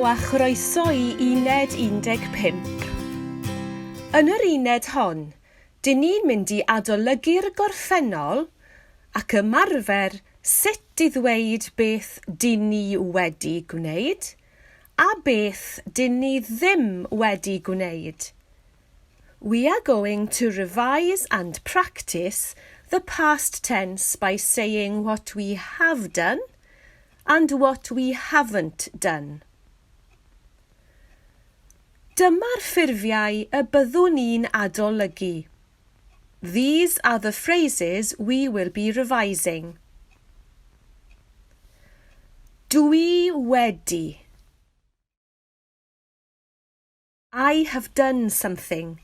a chroeso i Uned 15. Yn yr uned hon, dyn ni'n mynd i adolygu'r gorffennol ac ymarfer sut i ddweud beth dyn ni wedi gwneud a beth dyn ni ddim wedi gwneud. We are going to revise and practice the past tense by saying what we have done and what we haven't done. Dyma'r ffurfiau y byddwn ni'n adolygu. These are the phrases we will be revising. Dwi wedi. I have done something.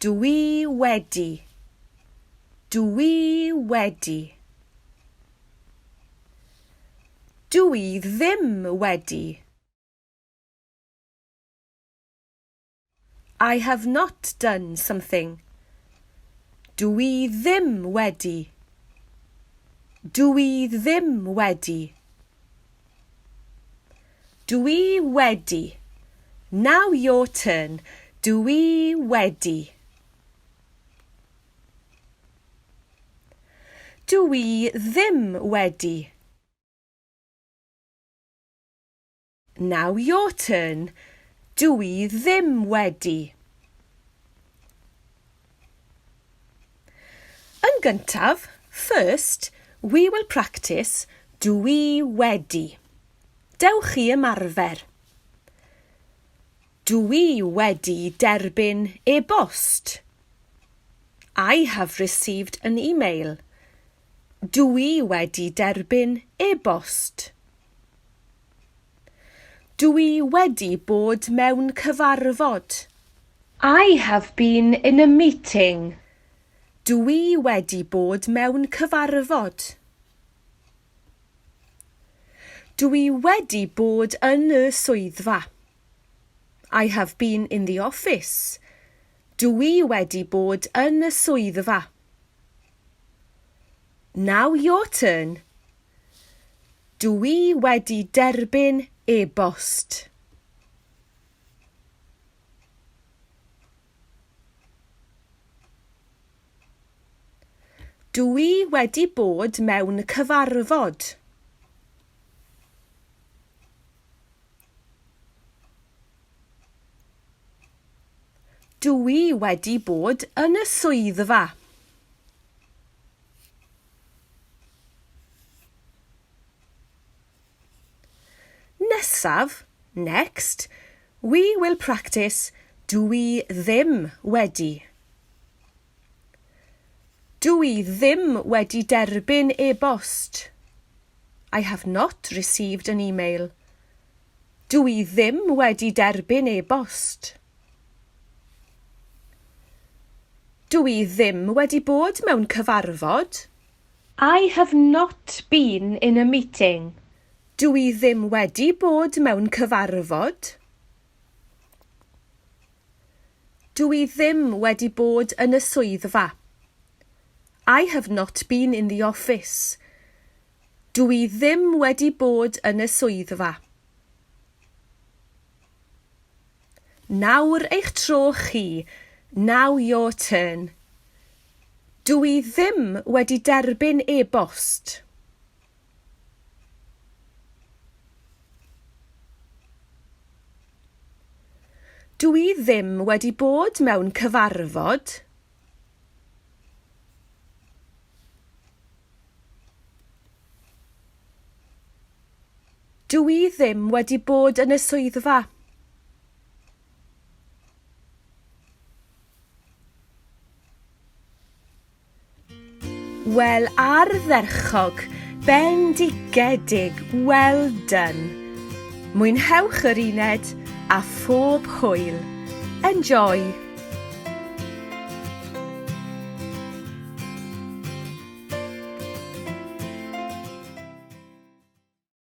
Dwi wedi. Dwi wedi. Dwi ddim wedi. I have not done something. Dwi ddim wedi. Dwi ddim wedi. Dwi wedi. Now your turn. Dwi wedi. Dwi ddim wedi. Now your turn. Dwi ddim wedi. Yn gyntaf, first, we will practice dwi wedi. Dewch i ymarfer. Dwi wedi derbyn e-bost. I have received an email. Dwi wedi derbyn e-bost. Dwi wedi bod mewn cyfarfod. I have been in a meeting. Dwi wedi bod mewn cyfarfod. Dwi wedi bod yn y swyddfa. I have been in the office. Dwi wedi bod yn y swyddfa. Now your turn. Dwi wedi derbyn e-bost. Dwi wedi bod mewn cyfarfod. Dwi wedi bod yn y swyddfa. Nesaf, next, we will practice dwi ddim wedi. Dwi ddim wedi derbyn e-bost. I have not received an email. Dwi ddim wedi derbyn e-bost. Dwi ddim wedi bod mewn cyfarfod. I have not been in a meeting. Dwi ddim wedi bod mewn cyfarfod. Dwi ddim wedi bod yn y swyddfa. I have not been in the office. Dwi ddim wedi bod yn y swyddfa. Nawr eich tro chi. Now your turn. Dwi ddim wedi derbyn e-bost. Dwi ddim wedi bod mewn cyfarfod. Dwi ddim wedi bod yn y swyddfa. Wel, ardderchog, bendigedig, well done. Mwynhewch yr uned a phob hwyl. Enjoy!